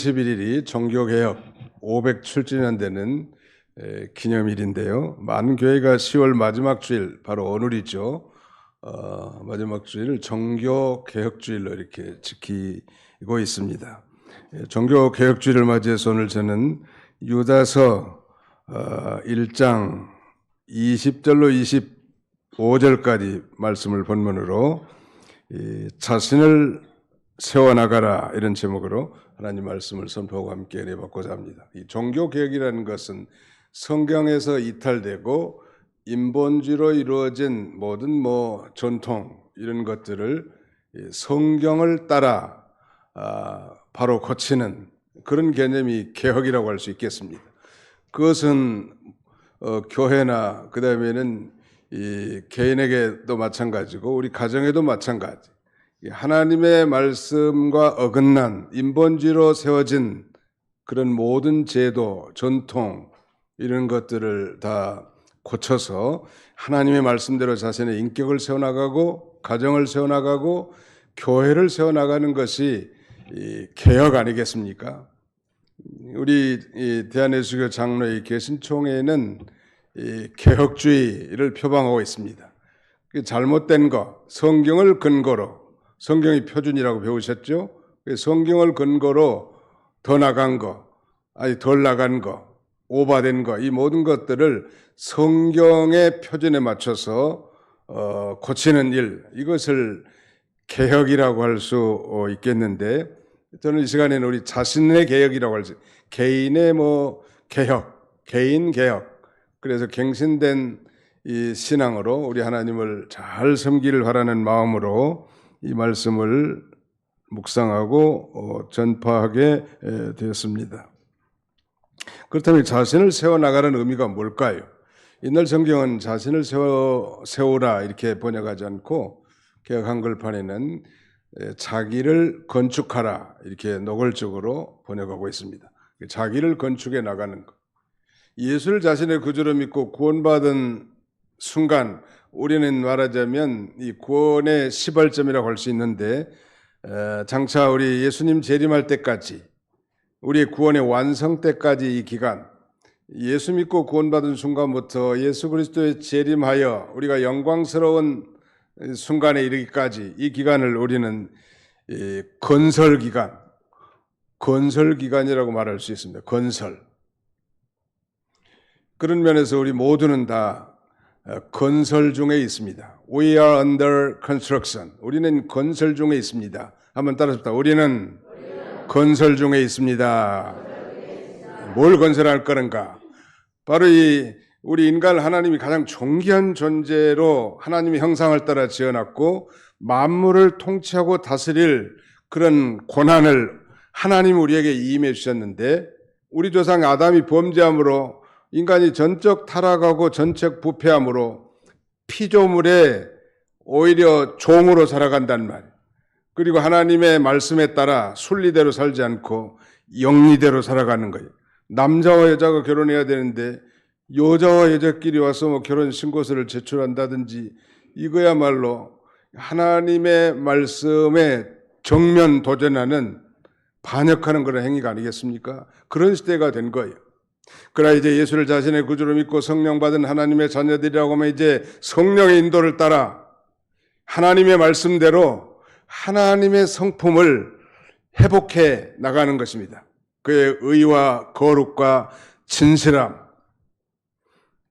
21일이 종교개혁 507주년 되는 기념일인데요. 많은 교회가 10월 마지막 주일, 바로 오늘이죠. 마지막 주일을 종교개혁주일로 이렇게 지키고 있습니다. 종교개혁주일을 맞이해서 오늘 저는 유다서 1장 20절로 25절까지 말씀을 본문으로 자신을 세워나가라, 이런 제목으로 하나님 말씀을 선포하고 함께 은혜받고자 합니다. 이 종교개혁이라는 것은 성경에서 이탈되고 인본주의로 이루어진 모든 전통 이런 것들을 성경을 따라 바로 고치는 그런 개념이 개혁이라고 할 수 있겠습니다. 그것은 교회나 그 다음에는 이 개인에게도 마찬가지고 우리 가정에도 마찬가지. 하나님의 말씀과 어긋난 인본주의로 세워진 그런 모든 제도, 전통 이런 것들을 다 고쳐서 하나님의 말씀대로 자신의 인격을 세워나가고 가정을 세워나가고 교회를 세워나가는 것이 개혁 아니겠습니까? 우리 대한예수교 장로의 개신총회는 개혁주의를 표방하고 있습니다. 잘못된 거, 성경을 근거로, 성경이 표준이라고 배우셨죠? 성경을 근거로 더 나간 거, 아니 덜 나간 거, 오바된 거, 이 모든 것들을 성경의 표준에 맞춰서 고치는 일, 이것을 개혁이라고 할 수 있겠는데, 저는 이 시간에는 우리 자신의 개혁이라고 할 수, 개인의 개혁, 개인 개혁, 그래서 갱신된 이 신앙으로 우리 하나님을 잘 섬기를 바라는 마음으로 이 말씀을 묵상하고 전파하게 되었습니다. 그렇다면 자신을 세워나가는 의미가 뭘까요? 옛날 성경은 자신을 세우라 이렇게 번역하지 않고 개역 한글판에는 자기를 건축하라 이렇게 노골적으로 번역하고 있습니다. 자기를 건축해 나가는 것. 예수를 자신의 구주로 믿고 구원받은 순간 우리는 말하자면 이 구원의 시발점이라고 할 수 있는데, 장차 우리 예수님 재림할 때까지, 우리의 구원의 완성 때까지 이 기간, 예수 믿고 구원받은 순간부터 예수 그리스도의 재림하여 우리가 영광스러운 순간에 이르기까지 이 기간을 우리는 건설 기간이라고 말할 수 있습니다. 건설. 그런 면에서 우리 모두는 다 건설 중에 있습니다. We are under construction. 우리는 건설 중에 있습니다. 한번 따라합시다. 우리는 건설 중에 있습니다. 뭘 건설할 거는가? 바로 우리 인간을 하나님이 가장 존귀한 존재로 하나님의 형상을 따라 지어놨고 만물을 통치하고 다스릴 그런 권한을 하나님이 우리에게 임해 주셨는데, 우리 조상 아담이 범죄함으로 인간이 전적 타락하고 전적 부패함으로 피조물에 오히려 종으로 살아간단 말이에요. 그리고 하나님의 말씀에 따라 순리대로 살지 않고 영리대로 살아가는 거예요. 남자와 여자가 결혼해야 되는데 여자와 여자끼리 와서 결혼 신고서를 제출한다든지, 이거야말로 하나님의 말씀에 정면 도전하는 반역하는 그런 행위가 아니겠습니까? 그런 시대가 된 거예요. 그러나 이제 예수를 자신의 구주로 믿고 성령 받은 하나님의 자녀들이라고 하면 이제 성령의 인도를 따라 하나님의 말씀대로 하나님의 성품을 회복해 나가는 것입니다. 그의 의와 거룩과 진실함,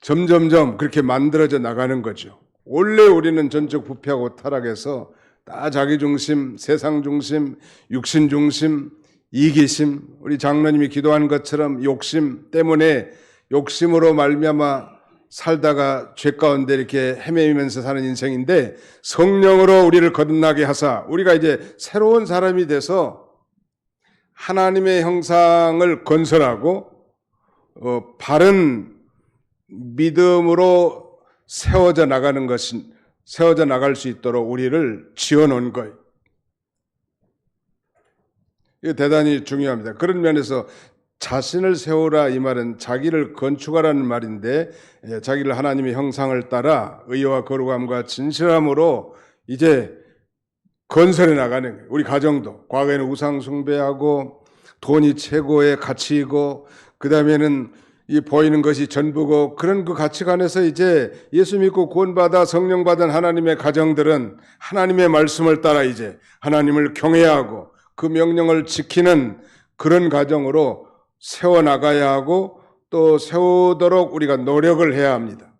점점점 그렇게 만들어져 나가는 거죠. 원래 우리는 전적 부패하고 타락해서 다 자기 중심, 세상 중심, 육신 중심, 이기심, 우리 장로님이 기도한 것처럼 욕심 때문에 욕심으로 말미암아 살다가 죄 가운데 이렇게 헤매면서 사는 인생인데, 성령으로 우리를 거듭나게 하사 우리가 이제 새로운 사람이 돼서 하나님의 형상을 건설하고 바른 믿음으로 세워져 나갈 수 있도록 우리를 지어놓은 거예요. 이게 대단히 중요합니다. 그런 면에서 자신을 세우라 이 말은 자기를 건축하라는 말인데, 자기를 하나님의 형상을 따라 의와 거룩함과 진실함으로 이제 건설해 나가는 거예요. 우리 가정도 과거에는 우상 숭배하고 돈이 최고의 가치이고 그 다음에는 이 보이는 것이 전부고 그런 그 가치관에서 이제 예수 믿고 구원받아 성령 받은 하나님의 가정들은 하나님의 말씀을 따라 이제 하나님을 경외하고 그 명령을 지키는 그런 가정으로 세워나가야 하고 또 세우도록 우리가 노력을 해야 합니다.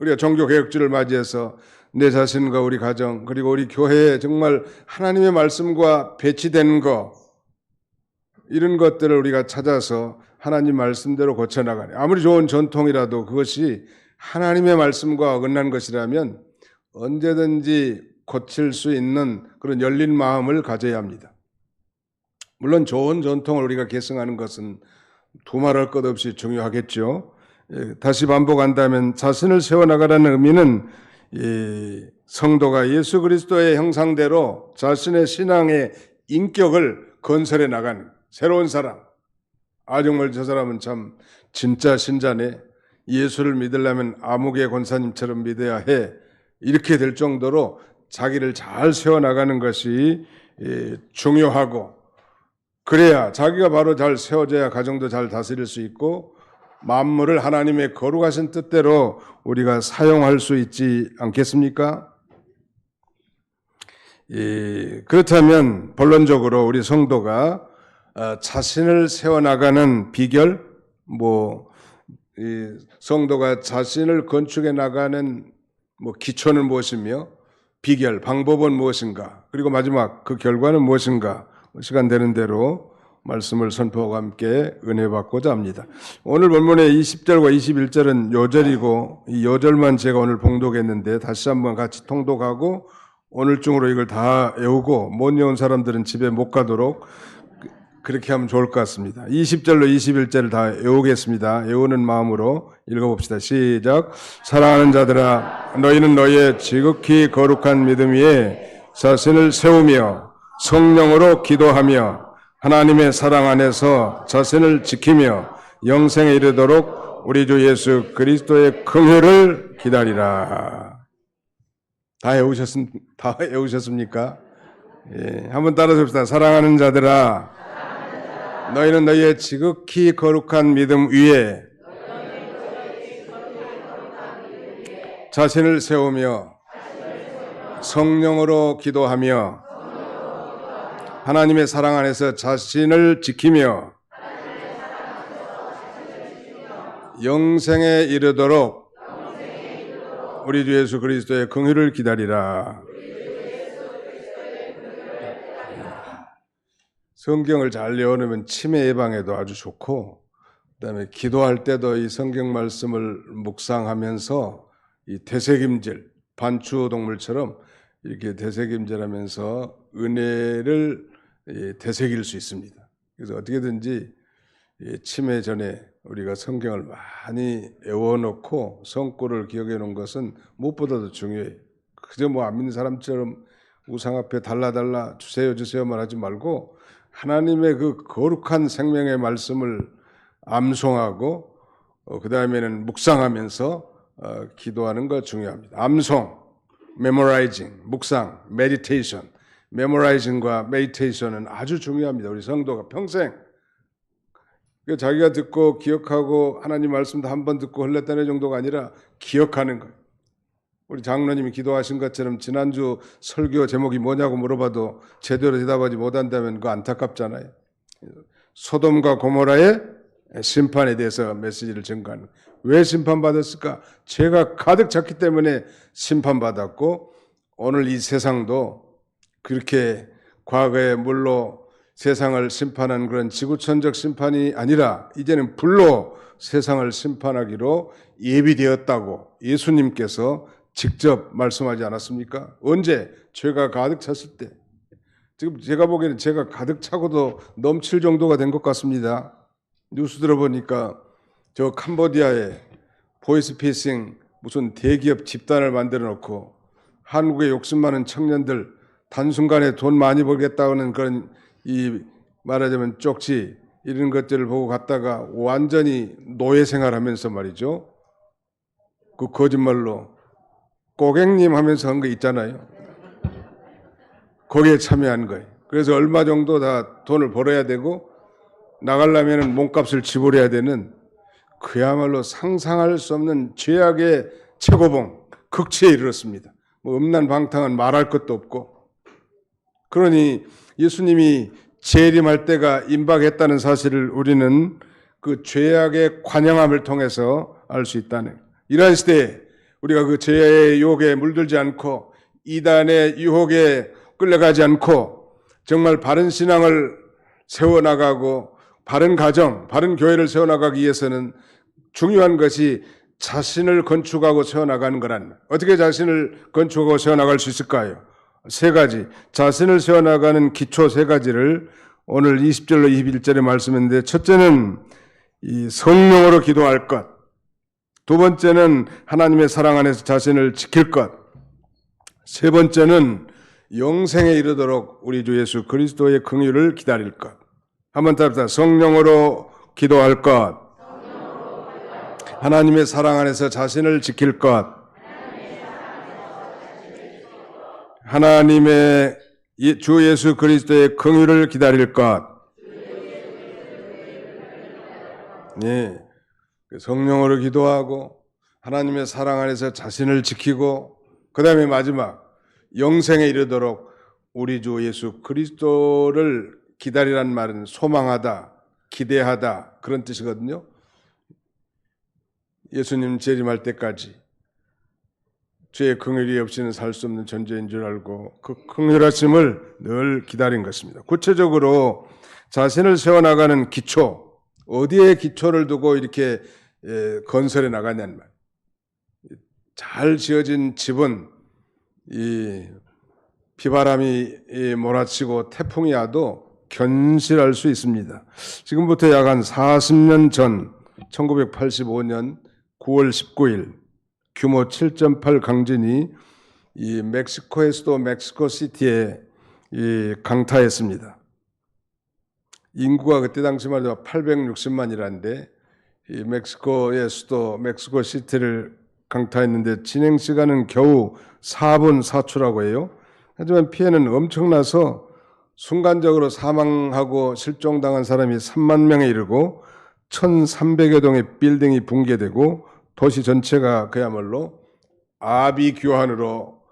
우리가 종교개혁주를 맞이해서 내 자신과 우리 가정 그리고 우리 교회에 정말 하나님의 말씀과 배치된 거 이런 것들을 우리가 찾아서 하나님 말씀대로 고쳐나가네. 아무리 좋은 전통이라도 그것이 하나님의 말씀과 어긋난 것이라면 언제든지 고칠 수 있는 그런 열린 마음을 가져야 합니다. 물론 좋은 전통을 우리가 계승하는 것은 두말할 것 없이 중요하겠죠. 다시 반복한다면 자신을 세워나가라는 의미는 성도가 예수 그리스도의 형상대로 자신의 신앙의 인격을 건설해 나가는 새로운 사람. 정말 저 사람은 참 진짜 신자네. 예수를 믿으려면 아무개 권사님처럼 믿어야 해. 이렇게 될 정도로 자기를 잘 세워나가는 것이 중요하고 그래야 자기가 바로 잘 세워져야 가정도 잘 다스릴 수 있고 만물을 하나님의 거룩하신 뜻대로 우리가 사용할 수 있지 않겠습니까? 그렇다면 본론적으로 우리 성도가 자신을 세워나가는 비결, 성도가 자신을 건축해 나가는 기초는 무엇이며 비결, 방법은 무엇인가? 그리고 마지막 그 결과는 무엇인가? 시간 되는 대로 말씀을 선포하고 함께 은혜 받고자 합니다. 오늘 본문의 20절과 21절은 요절이고 이 요절만 제가 오늘 봉독했는데 다시 한번 같이 통독하고 오늘 중으로 이걸 다 외우고 못 외운 사람들은 집에 못 가도록 그렇게 하면 좋을 것 같습니다. 20절로 21절을 다 외우겠습니다. 외우는 마음으로 읽어봅시다. 시작. 사랑하는 자들아 너희는 너희의 지극히 거룩한 믿음 위에 자신을 세우며 성령으로 기도하며 하나님의 사랑 안에서 자신을 지키며 영생에 이르도록 우리 주 예수 그리스도의 긍휼을 기다리라. 다 외우셨습니까? 한번 따라서 봅시다. 사랑하는 자들아 너희는 너희의 지극히 거룩한 믿음 위에 자신을 세우며 성령으로 기도하며 하나님의 사랑 안에서 자신을 지키며 영생에 이르도록 우리 주 예수 그리스도의 긍휼을 기다리라. 성경을 잘 외워놓으면 치매 예방에도 아주 좋고 그다음에 기도할 때도 이 성경 말씀을 묵상하면서 이 되새김질, 반추동물처럼 이렇게 되새김질하면서 은혜를 되새길 수 있습니다. 그래서 어떻게든지 치매 전에 우리가 성경을 많이 외워놓고 성구를 기억해 놓은 것은 무엇보다도 중요해요. 그저 안 믿는 사람처럼 우상 앞에 달라 주세요만 하지 말고 하나님의 그 거룩한 생명의 말씀을 암송하고 그 다음에는 묵상하면서 기도하는 거 중요합니다. 암송, memorizing, 묵상, meditation, memorizing과 meditation은 아주 중요합니다. 우리 성도가 평생 자기가 듣고 기억하고 하나님 말씀도 한번 듣고 흘렸다는 정도가 아니라 기억하는 거예요. 우리 장로님이 기도하신 것처럼 지난주 설교 제목이 뭐냐고 물어봐도 제대로 대답하지 못한다면 그거 안타깝잖아요. 소돔과 고모라의 심판에 대해서 메시지를 전가하는 거예요. 왜 심판받았을까? 죄가 가득 찼기 때문에 심판받았고 오늘 이 세상도 그렇게 과거의 물로 세상을 심판한 그런 지구촌적 심판이 아니라 이제는 불로 세상을 심판하기로 예비되었다고 예수님께서 직접 말씀하지 않았습니까? 언제? 죄가 가득 찼을 때. 지금 제가 보기에는 죄가 가득 차고도 넘칠 정도가 된 것 같습니다. 뉴스 들어보니까 저 캄보디아에 보이스피싱 무슨 대기업 집단을 만들어 놓고 한국에 욕심 많은 청년들 단순간에 돈 많이 벌겠다는 그런 말하자면 쪽지 이런 것들을 보고 갔다가 완전히 노예 생활하면서 말이죠. 그 거짓말로 고객님 하면서 한 거 있잖아요. 거기에 참여한 거예요. 그래서 얼마 정도 다 돈을 벌어야 되고 나가려면 몸값을 지불해야 되는 그야말로 상상할 수 없는 죄악의 최고봉, 극치에 이르렀습니다. 뭐 음란방탕은 말할 것도 없고. 그러니 예수님이 재림할 때가 임박했다는 사실을 우리는 그 죄악의 관영함을 통해서 알 수 있다는, 이러한 시대에 우리가 그 죄의 유혹에 물들지 않고 이단의 유혹에 끌려가지 않고 정말 바른 신앙을 세워나가고 바른 가정, 바른 교회를 세워나가기 위해서는 중요한 것이 자신을 건축하고 세워나가는 거란, 어떻게 자신을 건축하고 세워나갈 수 있을까요? 세 가지, 자신을 세워나가는 기초 세 가지를 오늘 20절로 21절에 말씀했는데, 첫째는 이 성령으로 기도할 것, 두 번째는 하나님의 사랑 안에서 자신을 지킬 것, 세 번째는 영생에 이르도록 우리 주 예수 그리스도의 긍휼을 기다릴 것. 한번 답합니다. 성령으로 기도할 것, 하나님의 사랑 안에서 자신을 지킬 것, 하나님의 주 예수 그리스도의 긍휼을 기다릴 것. 네, 성령으로 기도하고 하나님의 사랑 안에서 자신을 지키고, 그 다음에 마지막 영생에 이르도록 우리 주 예수 그리스도를 기다리란 말은 소망하다, 기대하다, 그런 뜻이거든요. 예수님 재림할 때까지 죄의 긍휼이 없이는 살 수 없는 존재인 줄 알고 그 긍휼하심을 늘 기다린 것입니다. 구체적으로 자신을 세워나가는 기초, 어디에 기초를 두고 이렇게 건설해 나가냐는 말. 잘 지어진 집은 이 비바람이 몰아치고 태풍이 와도 견실할 수 있습니다. 지금부터 약 한 40년 전 1985년 9월 19일 규모 7.8 강진이 이 멕시코의 수도 멕시코시티에 강타했습니다. 인구가 그때 당시만 해도 860만이라는데 이 멕시코의 수도 멕시코시티를 강타했는데 진행 시간은 겨우 4분 4초라고 해요. 하지만 피해는 엄청나서 순간적으로 사망하고 실종당한 사람이 3만 명에 이르고 1,300여 동의 빌딩이 붕괴되고 도시 전체가 그야말로 아비규환으로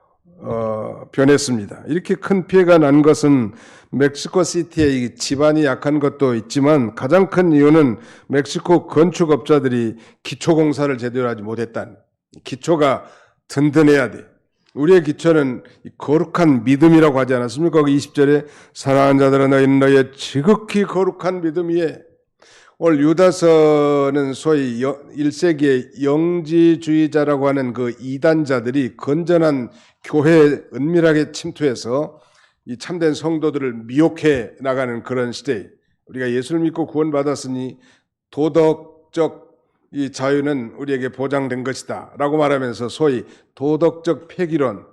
변했습니다. 이렇게 큰 피해가 난 것은 멕시코시티의 지반이 약한 것도 있지만 가장 큰 이유는 멕시코 건축업자들이 기초공사를 제대로 하지 못했다는, 기초가 든든해야 돼. 우리의 기초는 거룩한 믿음이라고 하지 않았습니까? 거기 20절에 사랑하는 자들아 너희는 너희의 지극히 거룩한 믿음 위에. 오늘 유다서는 소위 1세기의 영지주의자라고 하는 그 이단자들이 건전한 교회에 은밀하게 침투해서 이 참된 성도들을 미혹해 나가는 그런 시대에 우리가 예수를 믿고 구원받았으니 도덕적 이 자유는 우리에게 보장된 것이다 라고 말하면서 소위 도덕적 폐기론,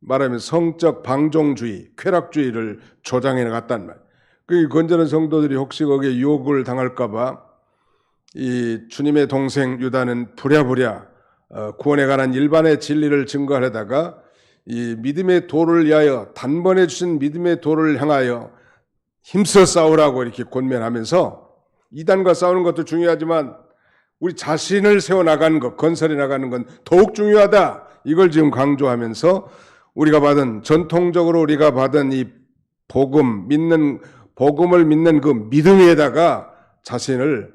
말하면 성적 방종주의, 쾌락주의를 조장해 나갔단 말이에요. 그 건전한 성도들이 혹시 거기에 유혹을 당할까봐 이 주님의 동생 유다는 부랴부랴 구원에 관한 일반의 진리를 증거하려다가 이 믿음의 도를 위하여, 단번에 주신 믿음의 도를 향하여 힘써 싸우라고 이렇게 권면하면서, 이단과 싸우는 것도 중요하지만 우리 자신을 세워나가는 것, 건설해 나가는 건 더욱 중요하다, 이걸 지금 강조하면서 우리가 받은, 전통적으로 우리가 받은 이 복음을 믿는 그 믿음 위에다가 자신을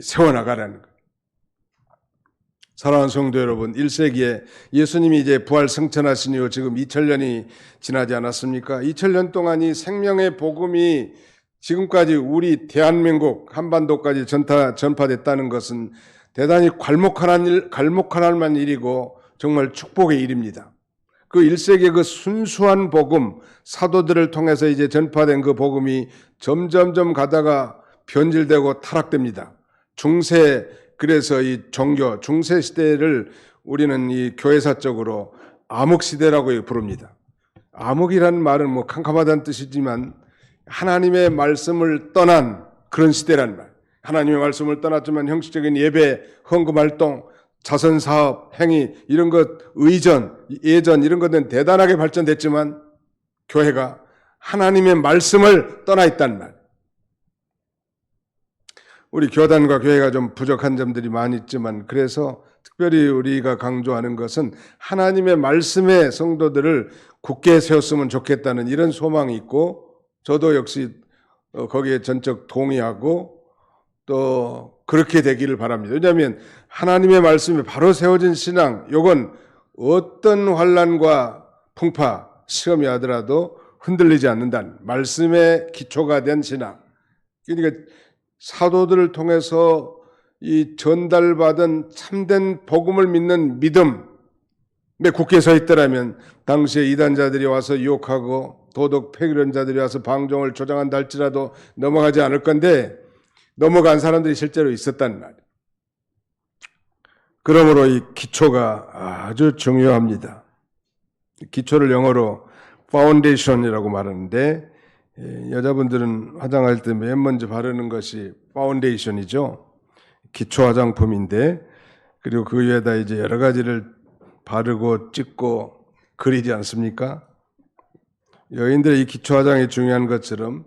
세워나가라는 것. 사랑하는 성도 여러분, 1세기에 예수님이 이제 부활 승천하신 이후 지금 2000년이 지나지 않았습니까? 2000년 동안 이 생명의 복음이 지금까지 우리 대한민국 한반도까지 전파됐다는 것은 대단히 괄목할 만한 일이고 정말 축복의 일입니다. 그 1세기의 그 순수한 복음, 사도들을 통해서 이제 전파된 그 복음이 점점점 가다가 변질되고 타락됩니다. 그래서 이 종교, 중세 시대를 우리는 이 교회사적으로 암흑시대라고 부릅니다. 암흑이라는 말은 뭐 캄캄하다는 뜻이지만 하나님의 말씀을 떠난 그런 시대란 말. 하나님의 말씀을 떠났지만 형식적인 예배, 헌금활동, 자선사업, 행위, 이런 것, 예전 이런 것들은 대단하게 발전됐지만 교회가 하나님의 말씀을 떠나 있단 말. 우리 교단과 교회가 좀 부족한 점들이 많이 있지만 그래서 특별히 우리가 강조하는 것은 하나님의 말씀에 성도들을 굳게 세웠으면 좋겠다는 이런 소망이 있고 저도 역시 거기에 전적 동의하고 또 그렇게 되기를 바랍니다. 왜냐하면 하나님의 말씀에 바로 세워진 신앙, 이건 어떤 환난과 풍파, 시험이 하더라도 흔들리지 않는다는 말씀의 기초가 된 신앙. 그러니까 사도들을 통해서 이 전달받은 참된 복음을 믿는 믿음에 굳게 서 있더라면 당시에 이단자들이 와서 유혹하고 도덕 폐기론자들이 와서 방종을 조장한다 할지라도 넘어가지 않을 건데 넘어간 사람들이 실제로 있었단 말이에요. 그러므로 이 기초가 아주 중요합니다. 기초를 영어로 파운데이션이라고 말하는데 여자분들은 화장할 때 맨 먼저 바르는 것이 파운데이션이죠. 기초 화장품인데 그리고 그 위에다 이제 여러 가지를 바르고 찍고 그리지 않습니까? 여인들의 이 기초 화장이 중요한 것처럼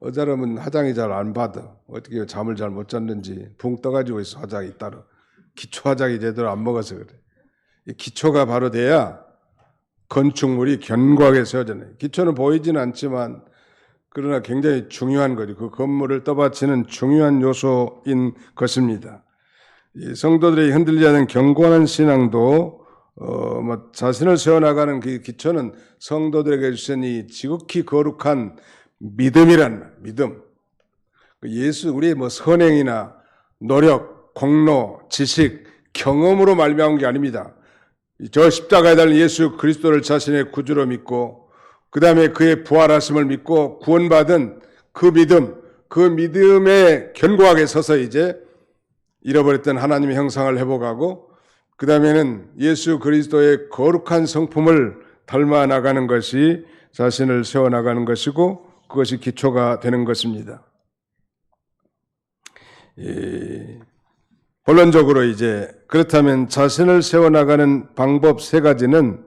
여자라면 화장이 잘 안 받아. 어떻게 잠을 잘 못 잤는지 붕 떠가지고 있어 화장이 따로. 기초 화장이 제대로 안 먹어서 그래. 이 기초가 바로 돼야 건축물이 견고하게 세워지네. 기초는 보이지는 않지만 그러나 굉장히 중요한 거죠. 그 건물을 떠받치는 중요한 요소인 것입니다. 이 성도들이 흔들리지 않는 견고한 신앙도 자신을 세워나가는 그 기초는 성도들에게 주신 이 지극히 거룩한 믿음이란 말, 믿음. 우리의 선행이나 노력, 공로, 지식, 경험으로 말미암은 게 아닙니다. 저 십자가에 달린 예수 그리스도를 자신의 구주로 믿고 그 다음에 그의 부활하심을 믿고 구원받은 그 믿음에 견고하게 서서 이제 잃어버렸던 하나님의 형상을 회복하고 그 다음에는 예수 그리스도의 거룩한 성품을 닮아 나가는 것이 자신을 세워나가는 것이고 그것이 기초가 되는 것입니다. 본론적으로 이제 그렇다면 자신을 세워나가는 방법 세 가지는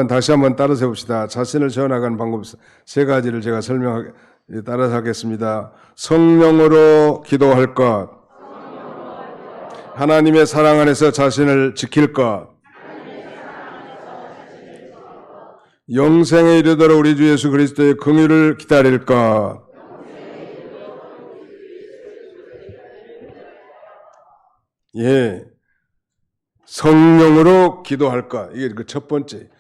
다시 한번 따라서 해봅시다. 자신을 세워나가는 방법 세 가지를 제가 따라서 하겠습니다. 성령으로 기도할 것, 하나님의 사랑 안에서 자신을 지킬 것, 영생에 이르도록 우리 주 예수 그리스도의 긍휼을 기다릴 것. 예. 성령으로 기도할 것. 이게 그 첫 번째.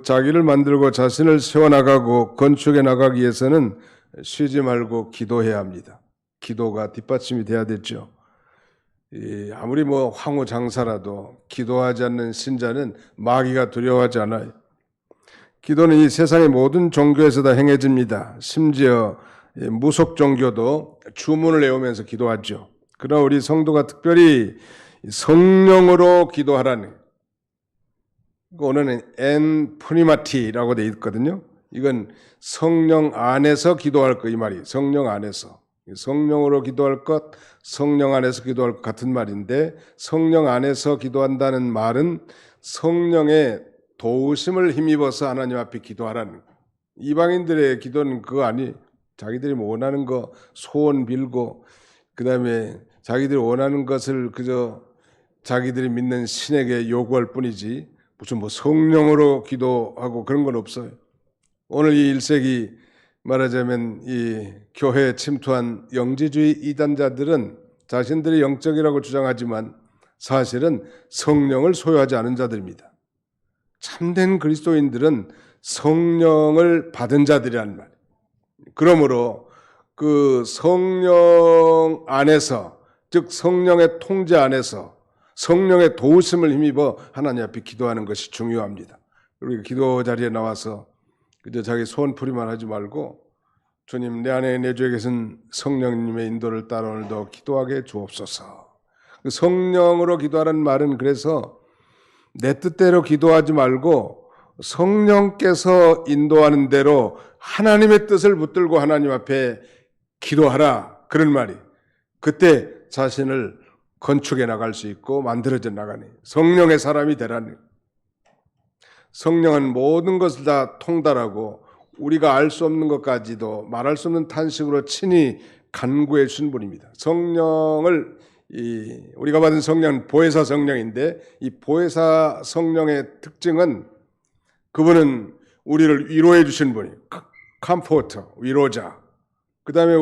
자기를 만들고 자신을 세워나가고 건축해 나가기 위해서는 쉬지 말고 기도해야 합니다. 기도가 뒷받침이 돼야 되죠. 아무리 황후 장사라도 기도하지 않는 신자는 마귀가 두려워하지 않아요. 기도는 이 세상의 모든 종교에서 다 행해집니다. 심지어 무속 종교도 주문을 외우면서 기도하죠. 그러나 우리 성도가 특별히 성령으로 기도하라는, 오늘은 엔 프니마티라고 되어 있거든요. 이건 성령 안에서 기도할 것, 이 말이 성령 안에서. 성령으로 기도할 것, 성령 안에서 기도할 것 같은 말인데, 성령 안에서 기도한다는 말은 성령의 도우심을 힘입어서 하나님 앞에 기도하라는 거예요. 이방인들의 기도는 그거 아니, 자기들이 원하는 거 소원 빌고 그 다음에 자기들이 원하는 것을 그저 자기들이 믿는 신에게 요구할 뿐이지 무슨 성령으로 기도하고 그런 건 없어요. 오늘 이 1세기 말하자면 이 교회에 침투한 영지주의 이단자들은 자신들이 영적이라고 주장하지만 사실은 성령을 소유하지 않은 자들입니다. 참된 그리스도인들은 성령을 받은 자들이란 말이에요. 그러므로 그 성령 안에서, 즉 성령의 통제 안에서 성령의 도우심을 힘입어 하나님 앞에 기도하는 것이 중요합니다. 그리고 기도 자리에 나와서 그저 자기 소원풀이만 하지 말고 주님, 내 안에 내주에 계신 성령님의 인도를 따라 오늘도 기도하게 주옵소서. 성령으로 기도하라는 말은 그래서 내 뜻대로 기도하지 말고 성령께서 인도하는 대로 하나님의 뜻을 붙들고 하나님 앞에 기도하라, 그런 말이. 그때 자신을 건축해 나갈 수 있고 만들어져 나가니 성령의 사람이 되라니. 성령은 모든 것을 다 통달하고 우리가 알 수 없는 것까지도 말할 수 없는 탄식으로 친히 간구해 주신 분입니다. 성령을 우리가 받은 성령은 보혜사 성령인데 이 보혜사 성령의 특징은 그분은 우리를 위로해 주신 분이에요. 컴포터, 위로자. 그 다음에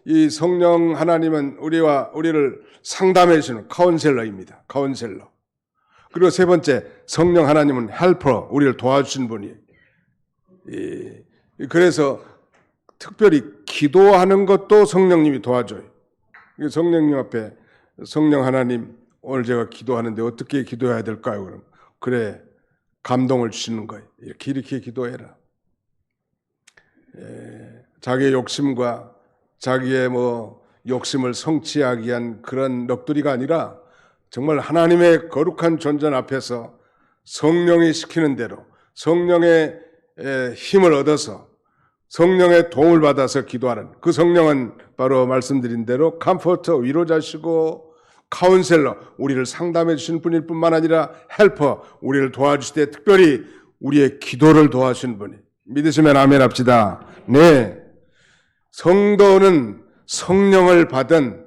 이 성령 하나님은 우리를 상담해 주시는 카운셀러입니다. 카운셀러. 그리고 세 번째, 성령 하나님은 헬퍼, 우리를 도와주신 분이에요. 그래서 특별히 기도하는 것도 성령님이 도와줘요. 성령님 앞에 성령 하나님, 오늘 제가 기도하는데 어떻게 기도해야 될까요? 그럼 그래, 감동을 주시는 거예요. 이렇게 기도해라. 자기의 욕심과 자기의 욕심을 성취하기 위한 그런 넋두리가 아니라 정말 하나님의 거룩한 존전 앞에서 성령이 시키는 대로 성령의 힘을 얻어서 성령의 도움을 받아서 기도하는 그 성령은 바로 말씀드린 대로 컴포터, 위로자시고 카운셀러, 우리를 상담해 주신 분일 뿐만 아니라 헬퍼, 우리를 도와주실 때 특별히 우리의 기도를 도와주신 분이. 믿으시면 아멘 합시다. 네, 성도는 성령을 받은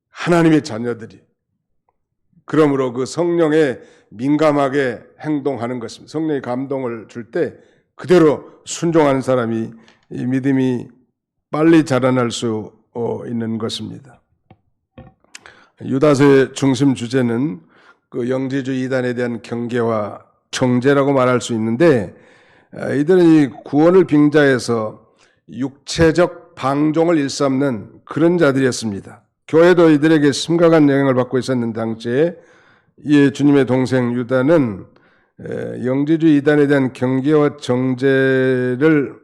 하나님의 자녀들이, 그러므로 그 성령에 민감하게 행동하는 것입니다. 성령이 감동을 줄 때 그대로 순종하는 사람이 이 믿음이 빨리 자라날 수 있는 것입니다. 유다서의 중심 주제는 그 영지주의 이단에 대한 경계와 정죄라고 말할 수 있는데, 이들은 이 구원을 빙자해서 육체적 방종을 일삼는 그런 자들이었습니다. 교회도 이들에게 심각한 영향을 받고 있었는 당시에 이 주님의 동생 유다는 영지주의 이단에 대한 경계와 정죄를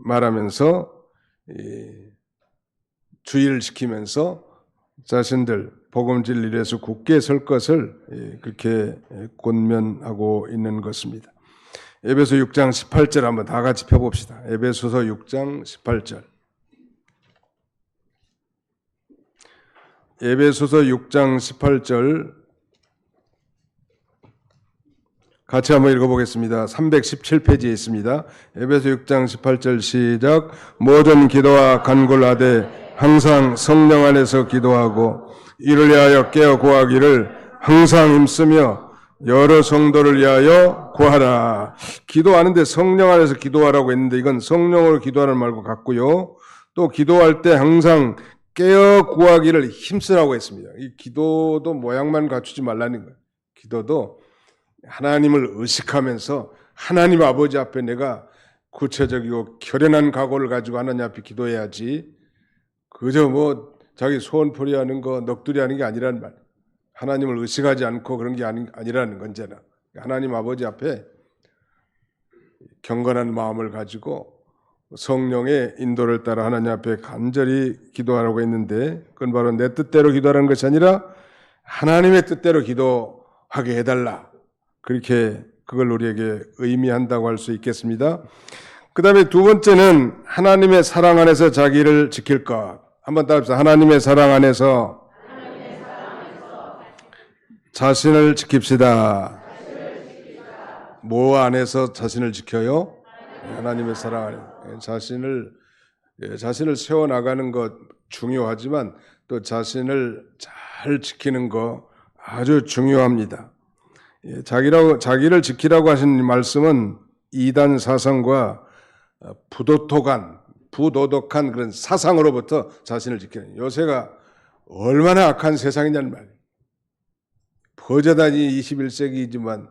말하면서 주의를 시키면서 자신들 복음 진리에서 굳게 설 것을 그렇게 권면하고 있는 것입니다. 에베소 6장 18절 한번 다 같이 펴봅시다. 에베소서 6장 18절. 에베소서 6장 18절 같이 한번 읽어보겠습니다. 317페이지에 있습니다. 에베소 6장 18절 시작. 모든 기도와 간구를 하되 항상 성령 안에서 기도하고 이를 위하여 깨어 구하기를 항상 힘쓰며 여러 성도를 위하여 구하라. 기도하는데 성령 안에서 기도하라고 했는데 이건 성령으로 기도하는 말과 같고요. 또 기도할 때 항상 깨어 구하기를 힘쓰라고 했습니다. 이 기도도 모양만 갖추지 말라는 거예요. 기도도 하나님을 의식하면서 하나님 아버지 앞에 내가 구체적이고 결연한 각오를 가지고 하나님 앞에 기도해야지, 그저 자기 소원풀이 하는 거, 넋두리 하는 게 아니라는 말. 하나님을 의식하지 않고 그런 게 아니라는 건제나. 하나님 아버지 앞에 경건한 마음을 가지고 성령의 인도를 따라 하나님 앞에 간절히 기도하라고 했는데, 그건 바로 내 뜻대로 기도하는 것이 아니라 하나님의 뜻대로 기도하게 해달라. 그렇게 그걸 우리에게 의미한다고 할 수 있겠습니다. 그 다음에 두 번째는 하나님의 사랑 안에서 자기를 지킬 것. 한번 따라합시다. 하나님의 사랑 안에서 자신을 지킵시다. 뭐 안에서 자신을 지켜요? 하나님의 사랑 안에 자신을 세워나가는 것 중요하지만 또 자신을 잘 지키는 거 아주 중요합니다. 자기를 지키라고 하신 말씀은 이단 사상과 부도덕한 그런 사상으로부터 자신을 지키는, 요새가 얼마나 악한 세상이냐는 말이에요. 버젓하니 21세기이지만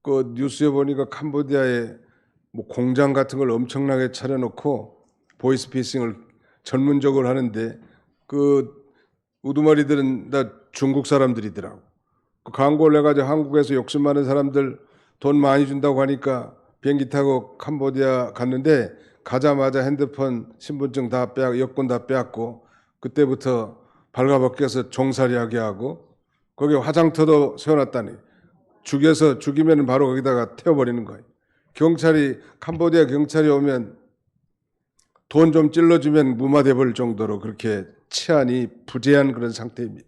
그 뉴스에 보니까 캄보디아에 공장 같은 걸 엄청나게 차려놓고 보이스피싱을 전문적으로 하는데 그 우두머리들은 다 중국 사람들이더라고. 그 광고를 해가지고 한국에서 욕심 많은 사람들 돈 많이 준다고 하니까 비행기 타고 캄보디아 갔는데 가자마자 핸드폰, 신분증 다 여권 다 빼앗고 그때부터 발가벗겨서 종살이하게 하고 거기에 화장터도 세워놨다니. 죽이면 바로 거기다가 태워버리는 거예요. 캄보디아 경찰이 오면 돈 좀 찔러주면 무마돼 버릴 정도로 그렇게 치안이 부재한 그런 상태입니다.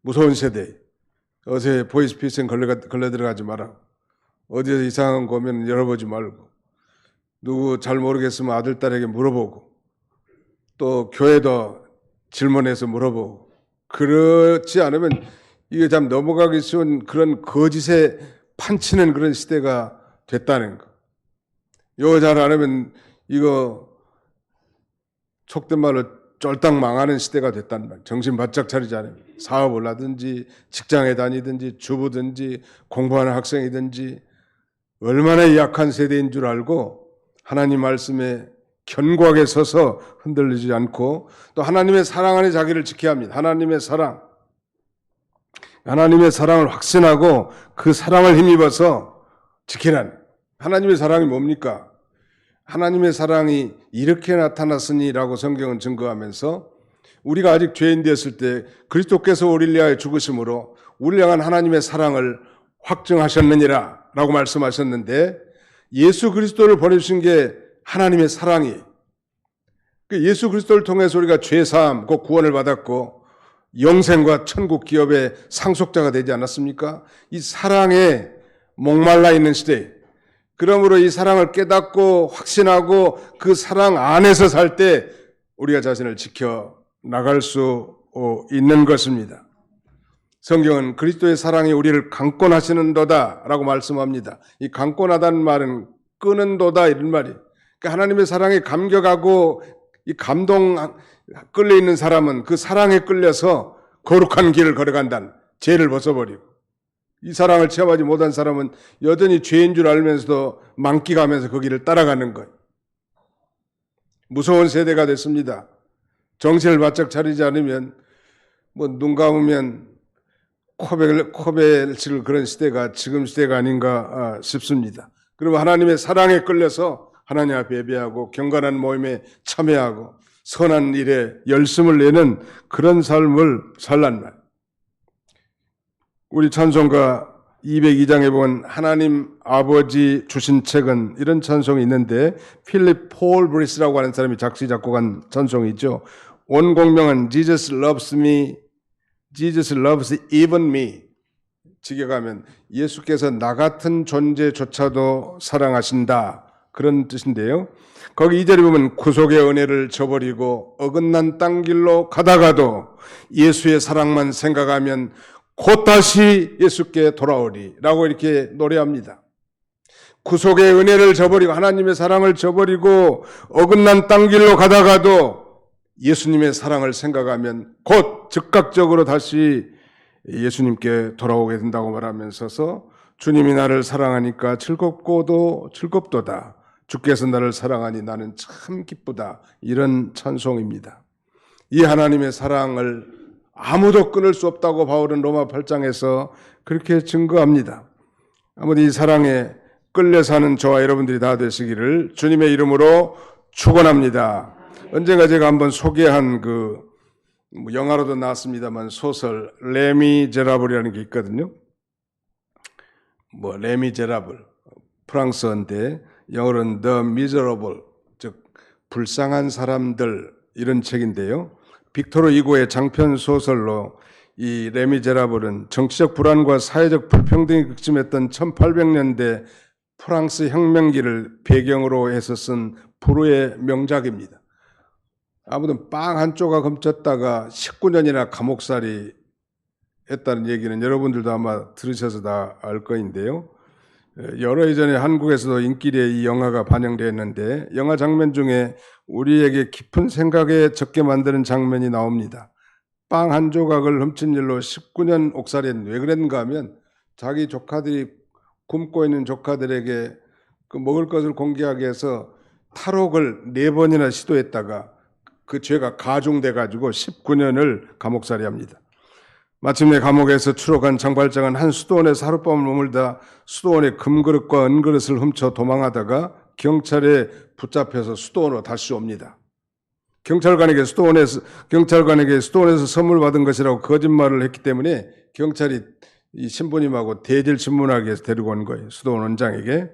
무서운 세대. 어제 보이스피싱 걸려 들어가지 마라. 어디서 이상한 거 오면 열어보지 말고, 누구 잘 모르겠으면 아들, 딸에게 물어보고, 또 교회도 질문해서 물어보고, 그렇지 않으면 이게 참 넘어가기 쉬운 그런 거짓에 판치는 그런 시대가 됐다는 거. 이거 잘 안 하면 이거 속된 말로 쫄딱 망하는 시대가 됐단 말이에요. 정신 바짝 차리지 않으면. 사업을 하든지 직장에 다니든지 주부든지 공부하는 학생이든지 얼마나 약한 세대인 줄 알고 하나님 말씀에 견고하게 서서 흔들리지 않고 또 하나님의 사랑 안에 자기를 지켜야 합니다. 하나님의 사랑을 확신하고 그 사랑을 힘입어서 지키라는. 하나님의 사랑이 뭡니까? 하나님의 사랑이 이렇게 나타났으니라고 성경은 증거하면서 우리가 아직 죄인 되었을 때 그리스도께서 우리를 위하여 죽으심으로 우리를 향한 하나님의 사랑을 확증하셨느니라 라고 말씀하셨는데, 예수 그리스도를 보내주신 게 하나님의 사랑이, 예수 그리스도를 통해서 우리가 죄사함, 그 구원을 받았고 영생과 천국 기업의 상속자가 되지 않았습니까? 이 사랑에 목말라 있는 시대, 그러므로 이 사랑을 깨닫고 확신하고 그 사랑 안에서 살 때 우리가 자신을 지켜 나갈 수 있는 것입니다. 성경은 그리스도의 사랑이 우리를 강권하시는도다 라고 말씀합니다. 이 강권하다는 말은 끄는도다 이런 말이에요. 그러니까 하나님의 사랑에 감격하고 이 감동 끌려 있는 사람은 그 사랑에 끌려서 거룩한 길을 걸어간다는, 죄를 벗어버리고, 이 사랑을 체험하지 못한 사람은 여전히 죄인 줄 알면서도 만끽하면서 그 길을 따라가는 거예요. 무서운 세대가 됐습니다. 정신을 바짝 차리지 않으면 눈 감으면 코벨칠 그런 시대가 지금 시대가 아닌가 싶습니다. 그리고 하나님의 사랑에 끌려서 하나님 앞에 예배하고 경건한 모임에 참여하고 선한 일에 열심을 내는 그런 삶을 살란 말. 우리 찬송가 202장에 보면 하나님 아버지 주신 책은, 이런 찬송이 있는데 필립 폴 브리스라고 하는 사람이 작시 작곡한 찬송이죠. 원곡명은 Jesus loves me, Jesus loves even me. 직역하면 예수께서 나 같은 존재조차도 사랑하신다, 그런 뜻인데요. 거기 2절에 보면 구속의 은혜를 저버리고 어긋난 땅 길로 가다가도 예수의 사랑만 생각하면 곧 다시 예수께 돌아오리 라고 이렇게 노래합니다. 구속의 은혜를 저버리고 하나님의 사랑을 저버리고 어긋난 땅 길로 가다가도 예수님의 사랑을 생각하면 곧 즉각적으로 다시 예수님께 돌아오게 된다고 말하면서 주님이 나를 사랑하니까 즐겁고도 즐겁도다. 주께서 나를 사랑하니 나는 참 기쁘다. 이런 찬송입니다. 이 하나님의 사랑을 아무도 끊을 수 없다고 바울은 로마 8장에서 그렇게 증거합니다. 아무튼 이 사랑에 끌려 사는 저와 여러분들이 다 되시기를 주님의 이름으로 축원합니다. 언젠가 제가 한번 소개한 영화로도 나왔습니다만 소설 레미제라블이라는 게 있거든요. 레미제라블, 프랑스어인데 영어로는 The Miserable, 즉 불쌍한 사람들, 이런 책인데요. 빅토르 이고의 장편 소설로 이 레미제라블은 정치적 불안과 사회적 불평등이 극심했던 1800년대 프랑스 혁명기를 배경으로 해서 쓴 불후의 명작입니다. 아무튼 빵 한 조각 훔쳤다가 19년이나 감옥살이 했다는 얘기는 여러분들도 아마 들으셔서 다 알 거인데요. 여러 해 전에 한국에서도 인기리에 이 영화가 반영되었는데 영화 장면 중에 우리에게 깊은 생각에 적게 만드는 장면이 나옵니다. 빵 한 조각을 훔친 일로 19년 옥살이는 왜 그랬는가 하면 자기 조카들이 굶고 있는 조카들에게 그 먹을 것을 공개하기 위해서 탈옥을 4번이나 시도했다가 그 죄가 가중돼 가지고 19년을 감옥살이 합니다. 마침내 감옥에서 추록한 장발장은 한 수도원에서 하룻밤을 머물다 수도원의 금그릇과 은그릇을 훔쳐 도망하다가 경찰에 붙잡혀서 수도원으로 다시 옵니다. 경찰관에게 수도원에서 선물 받은 것이라고 거짓말을 했기 때문에 경찰이 이 신부님하고 대질 신문하기 위해서 데리고 온 거예요. 수도원 원장에게.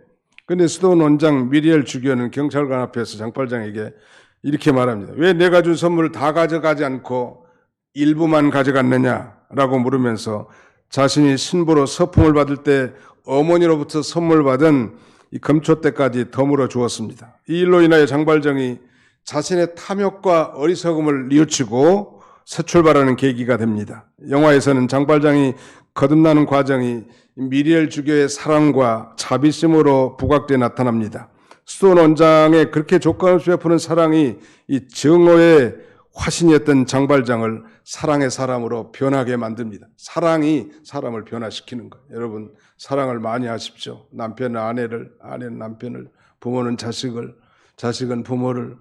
그런데 수도원 원장 미리엘 주교는 경찰관 앞에서 장발장에게 이렇게 말합니다. 왜 내가 준 선물을 다 가져가지 않고 일부만 가져갔느냐라고 물으면서 자신이 신부로 서품을 받을 때 어머니로부터 선물 받은 이 금초대까지 덤으로 주었습니다. 이 일로 인하여 장발장이 자신의 탐욕과 어리석음을 뉘우치고 새 출발하는 계기가 됩니다. 영화에서는 장발장이 거듭나는 과정이 미리엘 주교의 사랑과 자비심으로 부각되어 나타납니다. 스톤 원장의 그렇게 조건 없이 베푸는 사랑이 이 증오의 화신이었던 장발장을 사랑의 사람으로 변하게 만듭니다. 사랑이 사람을 변화시키는 거예요. 여러분, 사랑을 많이 하십시오. 남편은 아내를, 아내는 남편을, 부모는 자식을, 자식은 부모를.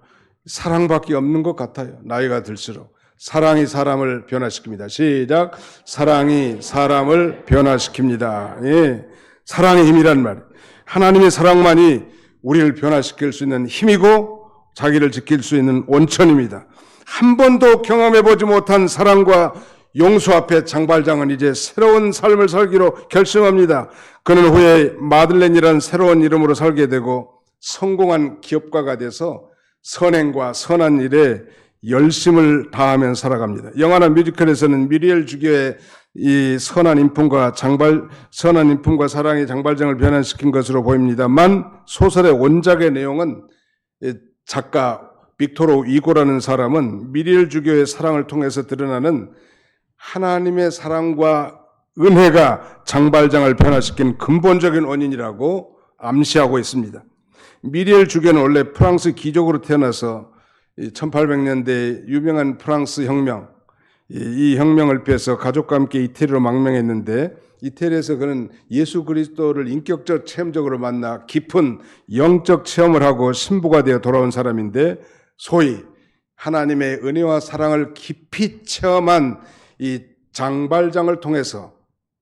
사랑밖에 없는 것 같아요. 나이가 들수록. 사랑이 사람을 변화시킵니다. 시작. 사랑이 사람을 변화시킵니다. 예. 사랑의 힘이란 말. 하나님의 사랑만이 우리를 변화시킬 수 있는 힘이고 자기를 지킬 수 있는 원천입니다. 한 번도 경험해보지 못한 사랑과 용서 앞에 장발장은 이제 새로운 삶을 살기로 결심합니다. 그는 후에 마들렌이라는 새로운 이름으로 살게 되고 성공한 기업가가 돼서 선행과 선한 일에 열심을 다하며 살아갑니다. 영화나 뮤지컬에서는 미리엘 주교의 이 선한 인품과 사랑이 장발장을 변화시킨 것으로 보입니다만 소설의 원작의 내용은 작가 빅토르 위고라는 사람은 미리엘 주교의 사랑을 통해서 드러나는 하나님의 사랑과 은혜가 장발장을 변화시킨 근본적인 원인이라고 암시하고 있습니다. 미리엘 주교는 원래 프랑스 귀족으로 태어나서 1800년대 유명한 프랑스 혁명, 이 혁명을 피해서 가족과 함께 이태리로 망명했는데 이태리에서 그는 예수 그리스도를 인격적 체험적으로 만나 깊은 영적 체험을 하고 신부가 되어 돌아온 사람인데 소위 하나님의 은혜와 사랑을 깊이 체험한 이 장발장을 통해서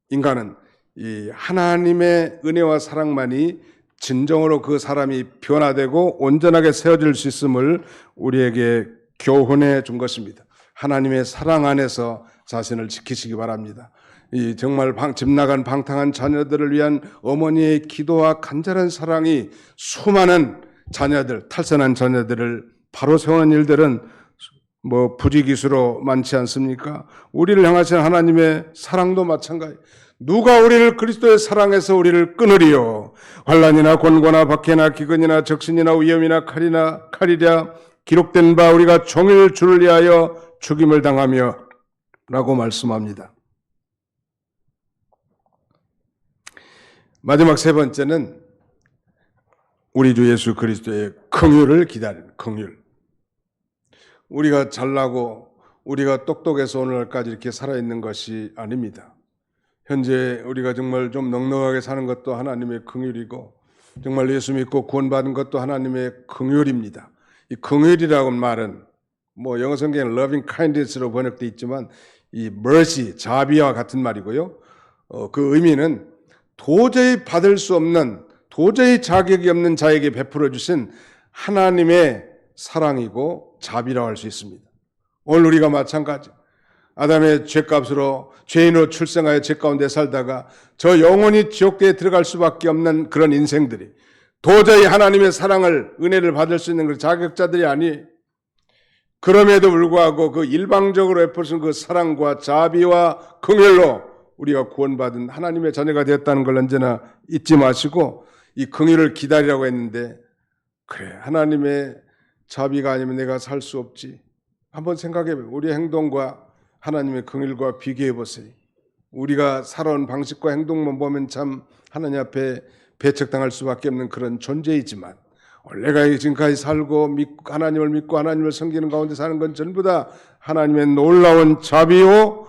인간은 이 하나님의 은혜와 사랑만이 진정으로 그 사람이 변화되고 온전하게 세워질 수 있음을 우리에게 교훈해 준 것입니다. 하나님의 사랑 안에서 자신을 지키시기 바랍니다. 이 정말 집 나간 방탕한 자녀들을 위한 어머니의 기도와 간절한 사랑이 수많은 자녀들, 탈선한 자녀들을 바로 세우는 일들은 부지기수로 많지 않습니까? 우리를 향하신 하나님의 사랑도 마찬가지. 누가 우리를 그리스도의 사랑에서 우리를 끊으리요? 환난이나 곤고나 박해나 기근이나 적신이나 위험이나 칼이랴 기록된 바 우리가 종일 주를 위하여 죽임을 당하며 라고 말씀합니다. 마지막 세 번째는 우리 주 예수 그리스도의 긍휼을 기다리는 긍휼. 우리가 잘나고 우리가 똑똑해서 오늘날까지 이렇게 살아있는 것이 아닙니다. 현재 우리가 정말 좀 넉넉하게 사는 것도 하나님의 긍휼이고 정말 예수 믿고 구원받은 것도 하나님의 긍휼입니다. 이 긍휼이라고 말은 영어 성경에는 loving kindness로 번역되어 있지만 이 mercy, 자비와 같은 말이고요. 그 의미는 도저히 받을 수 없는, 도저히 자격이 없는 자에게 베풀어 주신 하나님의 사랑이고 자비라고 할 수 있습니다. 오늘 우리가 마찬가지. 아담의 죄값으로 죄인으로 출생하여 죄 가운데 살다가 저 영원히 지옥계에 들어갈 수밖에 없는 그런 인생들이 도저히 하나님의 사랑을, 은혜를 받을 수 있는 그 자격자들이 아니, 그럼에도 불구하고 그 일방적으로 베푸신 그 사랑과 자비와 긍휼로 우리가 구원받은 하나님의 자녀가 되었다는 걸 언제나 잊지 마시고 이 긍휼을 기다리라고 했는데, 그래, 하나님의 자비가 아니면 내가 살 수 없지. 한번 생각해보세요. 우리의 행동과 하나님의 긍휼과 비교해보세요. 우리가 살아온 방식과 행동만 보면 참 하나님 앞에 배척당할 수밖에 없는 그런 존재이지만 내가 지금까지 살고 하나님을 믿고 하나님을 섬기는 가운데 사는 건 전부 다 하나님의 놀라운 자비요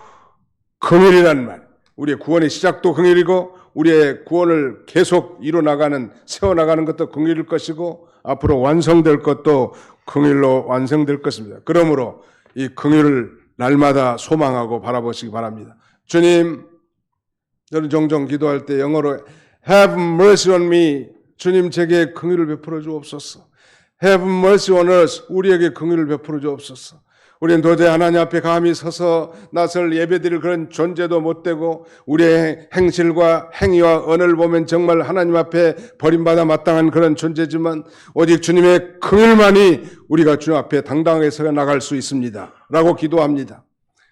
긍휼이란 말. 우리의 구원의 시작도 긍휼이고 우리의 구원을 계속 이뤄나가는, 세워나가는 것도 긍휼일 것이고 앞으로 완성될 것도 긍휼로 완성될 것입니다. 그러므로 이 긍휼을 날마다 소망하고 바라보시기 바랍니다. 주님, 저는 종종 기도할 때 영어로 Have mercy on me. 주님, 제게 긍휼을 베풀어 주옵소서. Have mercy on us. 우리에게 긍휼을 베풀어 주옵소서. 우리는 도저히 하나님 앞에 감히 서서 나설 예배드릴 그런 존재도 못되고 우리의 행실과 행위와 언어를 보면 정말 하나님 앞에 버림받아 마땅한 그런 존재지만 오직 주님의 긍휼만이 우리가 주님 앞에 당당하게 서 나갈 수 있습니다. 라고 기도합니다.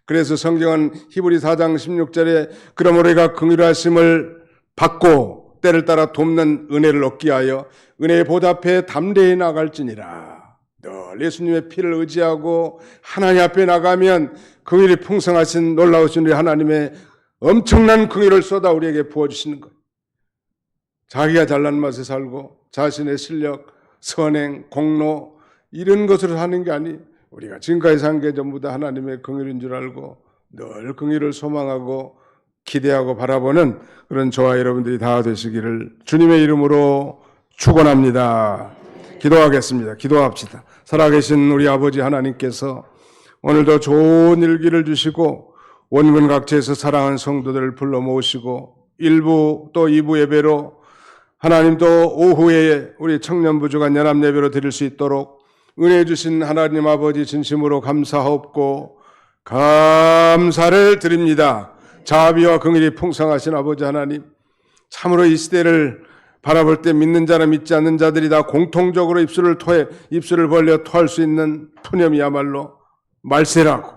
그래서 성경은 히브리 4장 16절에 그러므로 우리가 긍휼하심을 받고 때를 따라 돕는 은혜를 얻기 위하여 은혜에 보답해 담대히 나갈지니라. 늘 예수님의 피를 의지하고 하나님 앞에 나가면 긍휼이 풍성하신 놀라우신 우리 하나님의 엄청난 긍휼을 쏟아 우리에게 부어주시는 거예요. 자기가 잘난 맛에 살고 자신의 실력, 선행, 공로 이런 것으로 사는 게 아니, 우리가 지금까지 산 게 전부 다 하나님의 긍휼인 줄 알고 늘 긍휼을 소망하고 기대하고 바라보는 그런 저와 여러분들이 다 되시기를 주님의 이름으로 축원합니다. 기도하겠습니다. 기도합시다. 살아계신 우리 아버지 하나님께서 오늘도 좋은 일기를 주시고 원근 각지에서 사랑하는 성도들을 불러 모으시고 1부 또 2부 예배로 하나님도 오후에 우리 청년부 주간 연합 예배로 드릴 수 있도록 은혜 주신 하나님 아버지 진심으로 감사하옵고 감사를 드립니다. 자비와 긍휼이 풍성하신 아버지 하나님, 참으로 이 시대를 바라볼 때 믿는 자나 믿지 않는 자들이 다 공통적으로 입술을 벌려 토할 수 있는 푸념이야말로 말세라고,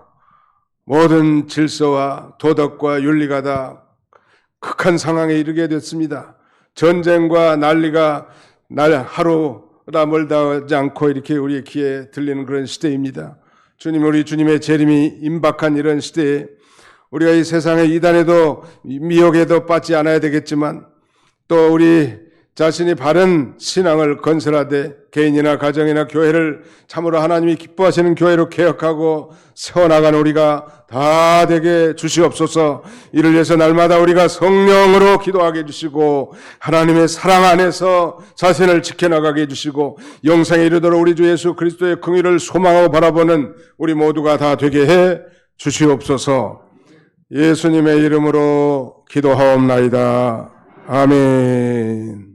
모든 질서와 도덕과 윤리가 다 극한 상황에 이르게 됐습니다. 전쟁과 난리가 하루나 멀다 하지 않고 이렇게 우리의 귀에 들리는 그런 시대입니다. 주님, 우리 주님의 재림이 임박한 이런 시대에 우리가 이 세상의 이단에도 미혹에도 빠지지 않아야 되겠지만 또 우리 자신이 바른 신앙을 건설하되 개인이나 가정이나 교회를 참으로 하나님이 기뻐하시는 교회로 개혁하고 세워나가는 우리가 다 되게 주시옵소서. 이를 위해서 날마다 우리가 성령으로 기도하게 해주시고 하나님의 사랑 안에서 자신을 지켜나가게 해주시고 영생에 이르도록 우리 주 예수 그리스도의 긍휼을 소망하고 바라보는 우리 모두가 다 되게 해 주시옵소서. 예수님의 이름으로 기도하옵나이다. 아멘.